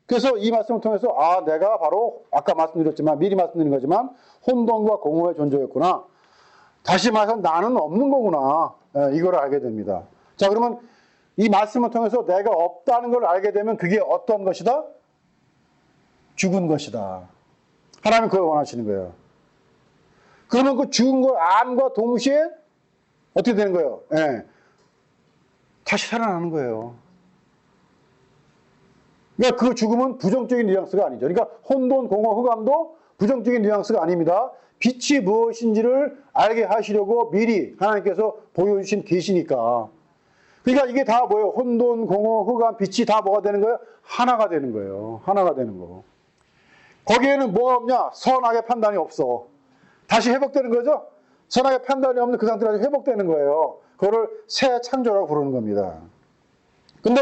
그래서 이 말씀을 통해서 내가 바로 아까 말씀드렸지만 미리 말씀드린 거지만 혼돈과 공허의 존재였구나. 다시 말해서 나는 없는 거구나. 이걸 알게 됩니다. 자, 그러면 이 말씀을 통해서 내가 없다는 걸 알게 되면 그게 어떤 것이다? 죽은 것이다. 하나님은 그걸 원하시는 거예요. 그러면 그 죽은 걸 암과 동시에 어떻게 되는 거예요? 다시 살아나는 거예요. 그러니까 그 죽음은 부정적인 뉘앙스가 아니죠. 그러니까 혼돈, 공허, 흑암도 부정적인 뉘앙스가 아닙니다. 빛이 무엇인지를 알게 하시려고 미리 하나님께서 보여주신 계시니까. 그러니까 이게 다 뭐예요? 혼돈, 공허, 흑암, 빛이 다 뭐가 되는 거예요? 하나가 되는 거예요. 하나가 되는 거. 거기에는 뭐가 없냐? 선악의 판단이 없어. 다시 회복되는 거죠? 선악의 판단이 없는 그 상태로 회복되는 거예요. 그거를 새 창조라고 부르는 겁니다. 근데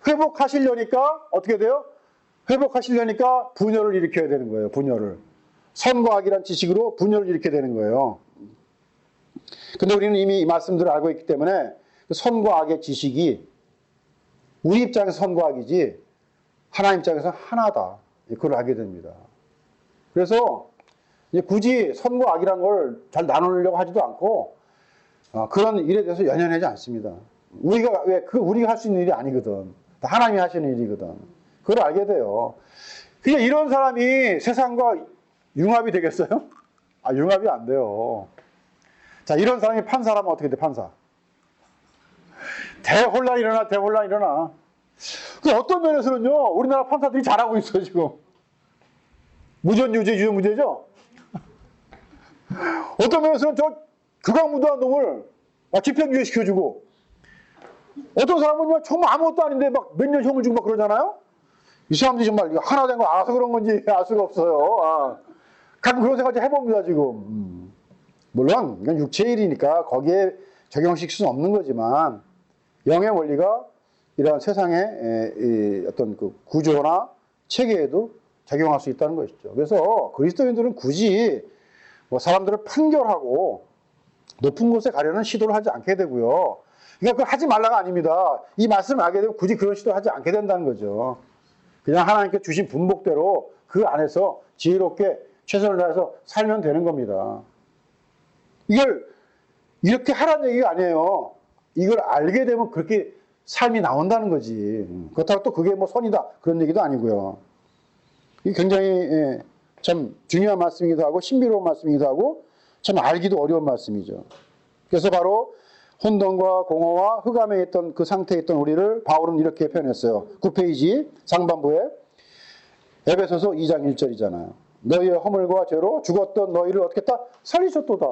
회복하시려니까 어떻게 돼요? 회복하시려니까 분열을 일으켜야 되는 거예요. 분열을. 선과 악이란 지식으로 분열을 일으켜야 되는 거예요. 근데 우리는 이미 이 말씀들을 알고 있기 때문에 선과 악의 지식이 우리 입장에서 선과 악이지 하나님 입장에서 하나다. 그걸 알게 됩니다. 그래서 굳이 선과 악이란 걸 잘 나누려고 하지도 않고 그런 일에 대해서 연연하지 않습니다. 우리가 할 수 있는 일이 아니거든. 하나님이 하시는 일이거든. 그걸 알게 돼요. 그러니까 이런 사람이 세상과 융합이 되겠어요? 융합이 안 돼요. 자, 이런 사람이 판사라면 어떻게 돼, 판사? 대혼란이 일어나. 그 어떤 면에서는요, 우리나라 판사들이 잘하고 있어, 지금. 무전유죄, 유죄무죄죠? 어떤 면에서는 극악무도한 놈을 집행유예 시켜주고, 어떤 사람은 정말 아무것도 아닌데 막 몇 년 형을 주고 막 그러잖아요? 이 사람들이 정말 하나 된 거 알아서 그런 건지 알 수가 없어요. 가끔 그런 생각 해봅니다, 지금. 물론, 이건 육체의 일이니까 거기에 적용시킬 수는 없는 거지만, 영의 원리가 이러한 세상의 어떤 그 구조나 체계에도 적용할 수 있다는 것이죠. 그래서 그리스도인들은 굳이 뭐 사람들을 판결하고 높은 곳에 가려는 시도를 하지 않게 되고요. 그러니까 그걸 하지 말라가 아닙니다. 이 말씀을 알게 되면 굳이 그런 시도를 하지 않게 된다는 거죠. 그냥 하나님께 주신 분복대로 그 안에서 지혜롭게 최선을 다해서 살면 되는 겁니다. 이걸 이렇게 하라는 얘기가 아니에요. 이걸 알게 되면 그렇게 삶이 나온다는 거지. 그렇다고 또 그게 뭐 선이다 그런 얘기도 아니고요. 이게 굉장히 참 중요한 말씀이기도 하고 신비로운 말씀이기도 하고 참 알기도 어려운 말씀이죠. 그래서 바로 혼돈과 공허와 흑암에 있던 그 상태에 있던 우리를 바울은 이렇게 표현했어요. 9페이지 상반부에 에베소서 2장 1절이잖아요. 너희의 허물과 죄로 죽었던 너희를 어떻게 했다? 살리셨도다.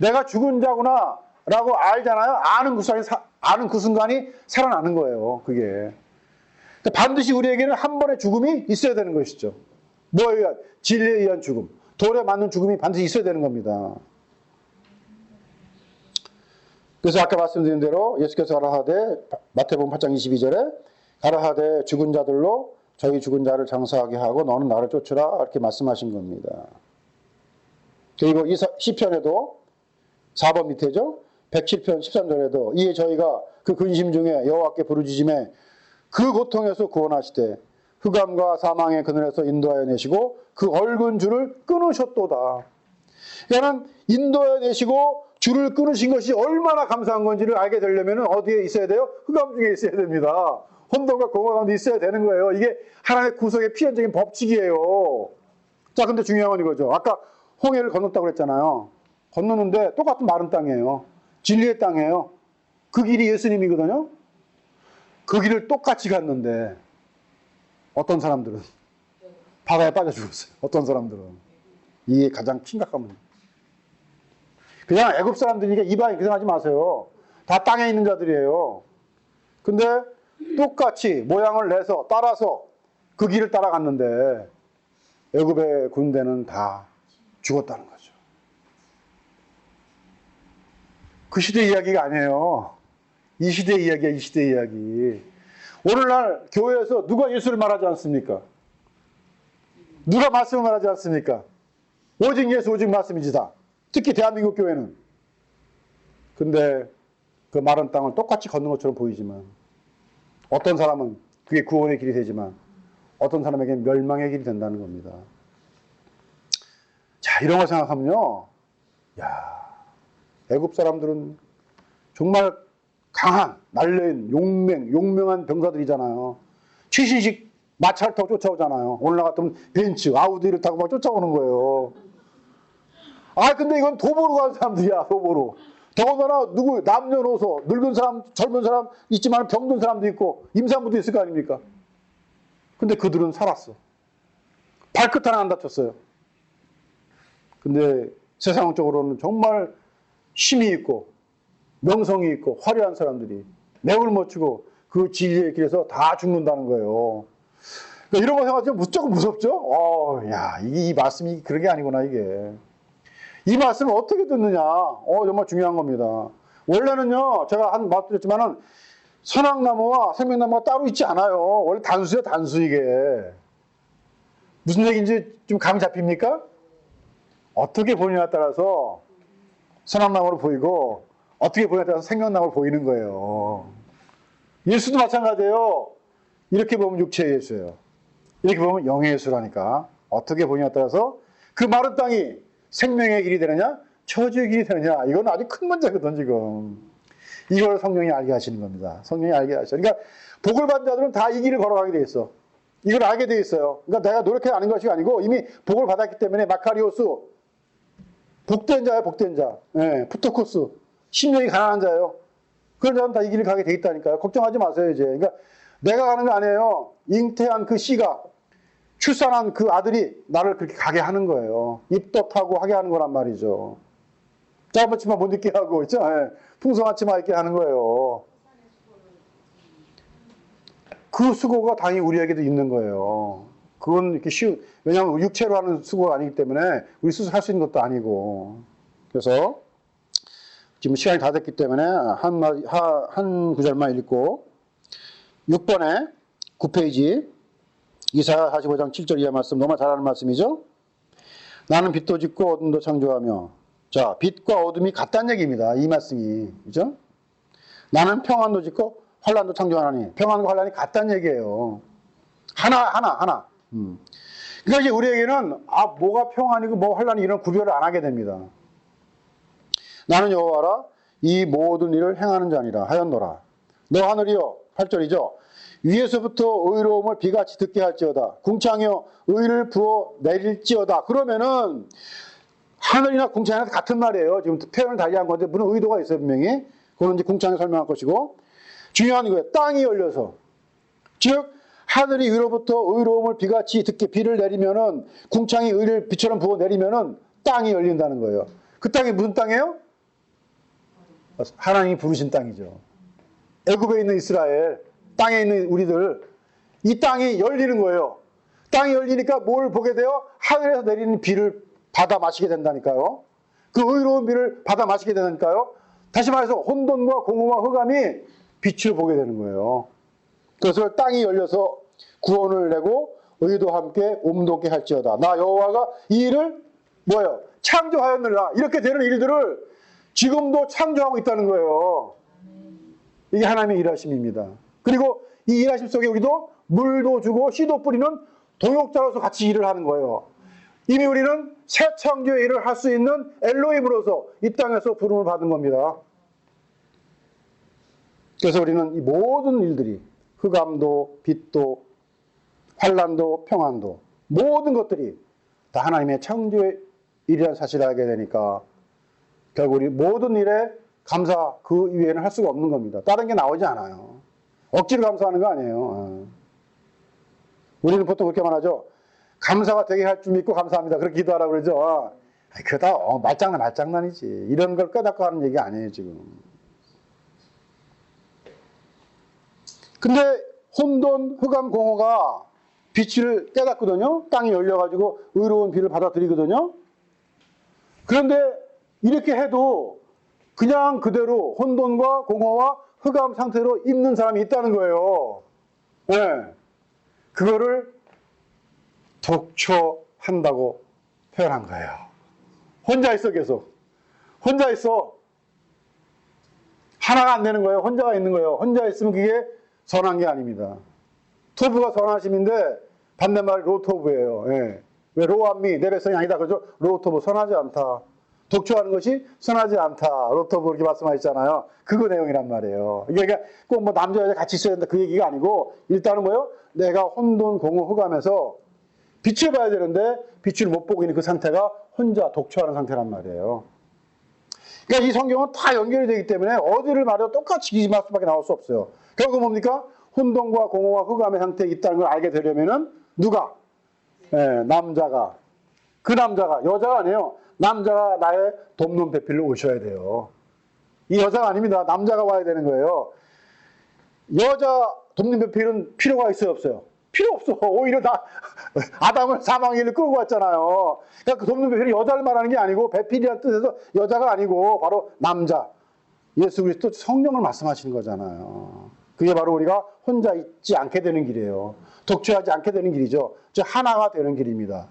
내가 죽은 자구나 라고 알잖아요. 아는 그 순간이 살아나는 거예요. 그게. 반드시 우리에게는 한 번의 죽음이 있어야 되는 것이죠. 뭐에 의한? 진리에 의한 죽음. 돌에 맞는 죽음이 반드시 있어야 되는 겁니다. 그래서 아까 말씀드린 대로 예수께서 가라하되 마태복음 8장 22절에 가라하되 죽은 자들로 저희 죽은 자를 장사하게 하고 너는 나를 쫓으라 이렇게 말씀하신 겁니다. 그리고 이 시편에도 4번 밑에죠. 107편 13절에도 이에 저희가 그 근심 중에 여호와께 부르짖음에 그 고통에서 구원하시되 흑암과 사망의 그늘에서 인도하여 내시고 그 얼근 줄을 끊으셨도다. 그러니까 인도하여 내시고 줄을 끊으신 것이 얼마나 감사한 건지를 알게 되려면 어디에 있어야 돼요? 흑암 중에 있어야 됩니다. 혼돈과 공허 가운데 있어야 되는 거예요. 이게 하나님의 구속의 필연적인 법칙이에요. 자, 근데 중요한 건 이거죠. 아까 홍해를 건넜다고 그랬잖아요. 건너는데 똑같은 마른 땅이에요. 진리의 땅이에요. 그 길이 예수님이거든요. 그 길을 똑같이 갔는데 어떤 사람들은 바다에 빠져 죽었어요. 어떤 사람들은. 이게 가장 심각한 문제. 그냥 애굽 사람들이니까 이방인 그 생각하지 마세요. 다 땅에 있는 자들이에요. 근데 똑같이 모양을 내서 따라서 그 길을 따라갔는데 애굽의 군대는 다 죽었다는 거죠. 그 시대 이야기가 아니에요. 이 시대 이야기야, 이 시대 이야기. 오늘날 교회에서 누가 예수를 말하지 않습니까? 누가 말씀을 말하지 않습니까? 오직 예수, 오직 말씀이지 다. 특히 대한민국 교회는. 근데 그 마른 땅을 똑같이 걷는 것처럼 보이지만 어떤 사람은 그게 구원의 길이 되지만 어떤 사람에게 멸망의 길이 된다는 겁니다. 자, 이런 거 생각하면요. 야, 애굽 사람들은 정말 강한, 날려인, 용맹한 병사들이잖아요. 최신식 마차를 타고 쫓아오잖아요. 오늘 같으면 벤츠, 아우디를 타고 막 쫓아오는 거예요. 아, 근데 이건 도보로 간 사람들이야, 도보로. 더군다나 남녀노소, 늙은 사람, 젊은 사람 있지만 병든 사람도 있고, 임산부도 있을 거 아닙니까? 근데 그들은 살았어. 발끝 하나 안 다쳤어요. 근데 세상적으로는 정말 힘이 있고, 명성이 있고, 화려한 사람들이 맥을 못 추고 그 진리의 길에서 다 죽는다는 거예요. 그러니까 이런 거 생각하면 조금 무섭죠? 야, 이 말씀이 그런 게 아니구나, 이게. 이 말씀을 어떻게 듣느냐? 정말 중요한 겁니다. 원래는요, 제가 말씀드렸지만은, 선악나무와 생명나무가 따로 있지 않아요. 원래 단수예요, 단수, 이게. 무슨 얘기인지 좀 감이 잡힙니까? 어떻게 보느냐에 따라서 선악나무로 보이고, 어떻게 보느냐에 따라서 생명나무로 보이는 거예요. 예수도 마찬가지예요. 이렇게 보면 육체의 예수예요. 이렇게 보면 영의 예수라니까. 어떻게 보느냐에 따라서 그 마른 땅이 생명의 길이 되느냐, 처지의 길이 되느냐, 이건 아주 큰 문제거든, 지금. 이걸 성령이 알게 하시는 겁니다. 성령이 알게 하셔. 그러니까, 복을 받은 자들은 다 이 길을 걸어가게 돼 있어. 이걸 알게 돼 있어요. 그러니까 내가 노력해 아는 것이 아니고, 이미 복을 받았기 때문에, 마카리오스, 복된 자예요, 복된 자. 예, 푸토코스, 심령이 가난한 자예요. 그런 자는 다 이 길을 가게 돼 있다니까요. 걱정하지 마세요, 이제. 그러니까, 내가 가는 거 아니에요. 잉태한 그 씨가, 출산한 그 아들이 나를 그렇게 가게 하는 거예요. 입덧하고 하게 하는 거란 말이죠. 짧은 치마 못 입게 하고, 있죠? 예. 풍성한 치마 입게 하는 거예요. 그 수고가 당연히 우리에게도 있는 거예요. 그건 이렇게 왜냐하면 육체로 하는 수고가 아니기 때문에 우리 스스로 할 수 있는 것도 아니고. 그래서 지금 시간이 다 됐기 때문에 한 구절만 읽고 6번에 9페이지 이사야 45장 7절 이하 말씀 너무 잘 아는 말씀이죠. 나는 빛도 짓고 어둠도 창조하며. 자, 빛과 어둠이 같다는 얘기입니다. 이 말씀이. 그죠? 나는 평안도 짓고 환란도 창조하나니. 평안과 환란이 같다는 얘기예요. 하나. 그러니까 이제 우리에게는 뭐가 평안이고 뭐 환란이 이런 구별을 안 하게 됩니다. 나는 여호와라 이 모든 일을 행하는 자니라 하였노라. 너 하늘이여 8절이죠. 위에서부터 의로움을 비같이 듣게 할지어다. 궁창이여 의를 부어 내릴지어다. 그러면은 하늘이나 궁창이나 같은 말이에요. 지금 표현을 달리한 건데 무슨 의도가 있어요, 분명히. 그건 이제 궁창에 설명할 것이고. 중요한 거예요. 땅이 열려서. 즉 하늘이 위로부터 의로움을 비같이 듣게 비를 내리면은 궁창이 의를 비처럼 부어 내리면은 땅이 열린다는 거예요. 그 땅이 무슨 땅이에요? 하나님이 부르신 땅이죠. 애굽에 있는 이스라엘, 땅에 있는 우리들, 이 땅이 열리는 거예요. 땅이 열리니까 뭘 보게 돼요? 하늘에서 내리는 비를 받아 마시게 된다니까요. 그 의로운 비를 받아 마시게 되니까요. 다시 말해서 혼돈과 공허와 흑암이 빛을 보게 되는 거예요. 그래서 땅이 열려서 구원을 내고 의도 함께 옴돋게 할지어다. 나 여호와가 이 일을 뭐예요? 창조하였느라. 이렇게 되는 일들을 지금도 창조하고 있다는 거예요. 이게 하나님의 일하심입니다. 그리고 이 일하심 속에 우리도 물도 주고 씨도 뿌리는 동역자로서 같이 일을 하는 거예요. 이미 우리는 새 창조의 일을 할 수 있는 엘로힘으로서 이 땅에서 부름을 받은 겁니다. 그래서 우리는 이 모든 일들이 흑암도 빛도 환란도 평안도 모든 것들이 다 하나님의 창조의 일이라는 사실을 알게 되니까 결국 우리 모든 일에 감사 그 이외에는 할 수가 없는 겁니다. 다른 게 나오지 않아요. 억지로 감사하는 거 아니에요. 우리는 보통 그렇게 말하죠. 감사가 되게 할 줄 믿고 감사합니다. 그렇게 기도하라고 그러죠. 그거 다 말장난이지. 이런 걸 깨닫고 하는 얘기 아니에요, 지금. 근데 혼돈, 흑암, 공허가 빛을 깨닫거든요. 땅이 열려가지고 의로운 비를 받아들이거든요. 그런데 이렇게 해도 그냥 그대로 혼돈과 공허와 흑암 상태로 있는 사람이 있다는 거예요. 네. 그거를 독초한다고 표현한 거예요. 혼자 있어, 계속. 혼자 있어. 하나가 안 되는 거예요. 혼자가 있는 거예요. 혼자 있으면 그게 선한 게 아닙니다. 토부가 선하심인데 반대말이 로토브예요. 예. 왜 로암미 내 백성이 아니다 그러죠? 로토브 선하지 않다. 독초하는 것이 선하지 않다. 로토브 이렇게 말씀하셨잖아요. 그거 내용이란 말이에요. 이게 꼭 뭐 남자 여자 같이 있어야 된다 그 얘기가 아니고 일단은 뭐요? 내가 혼돈 공허 흑암에서 빛을 봐야 되는데 빛을 못 보고 있는 그 상태가 혼자 독초하는 상태란 말이에요. 그러니까 이 성경은 다 연결이 되기 때문에 어디를 말해도 똑같이 이 말씀밖에 나올 수 없어요. 결국 뭡니까? 혼돈과 공허와 흑암의 상태에 있다는 걸 알게 되려면은 누가? 남자가. 그 남자가, 여자가 아니에요. 남자가 나의 돕는 배필로 오셔야 돼요. 이 여자가 아닙니다. 남자가 와야 되는 거예요. 여자 돕는 배필은 필요가 있어요, 없어요? 필요 없어. 오히려 아담을 사망의 길로 끌고 왔잖아요. 그러니까 그 돕는 배필이 여자를 말하는 게 아니고 배필이라는 뜻에서 여자가 아니고 바로 남자. 예수 그리스도 성령을 말씀하시는 거잖아요. 그게 바로 우리가 혼자 있지 않게 되는 길이에요. 독초하지 않게 되는 길이죠. 즉 하나가 되는 길입니다.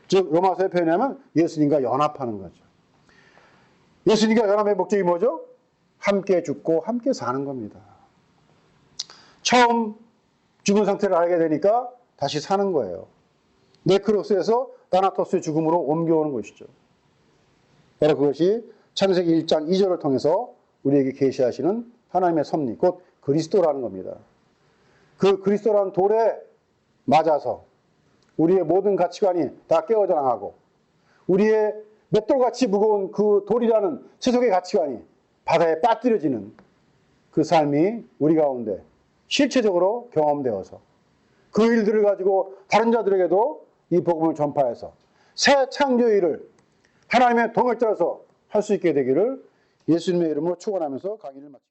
즉 로마서에 표현하면 예수님과 연합하는 거죠. 예수님과 연합의 목적이 뭐죠? 함께 죽고 함께 사는 겁니다. 처음 죽은 상태를 알게 되니까 다시 사는 거예요. 네크로스에서 다나토스의 죽음으로 옮겨오는 것이죠. 바로 그것이 창세기 1장 2절을 통해서 우리에게 계시하시는 하나님의 섭리, 곧 그리스도라는 겁니다. 그 그리스도라는 돌에 맞아서 우리의 모든 가치관이 다 깨어져 나가고 우리의 맷돌같이 무거운 그 돌이라는 세속의 가치관이 바다에 빠뜨려지는 그 삶이 우리 가운데 실체적으로 경험되어서 그 일들을 가지고 다른 자들에게도 이 복음을 전파해서 새 창조의 일을 하나님의 동을 따라서 할 수 있게 되기를 예수님의 이름으로 축원하면서 강의를 마칩니다.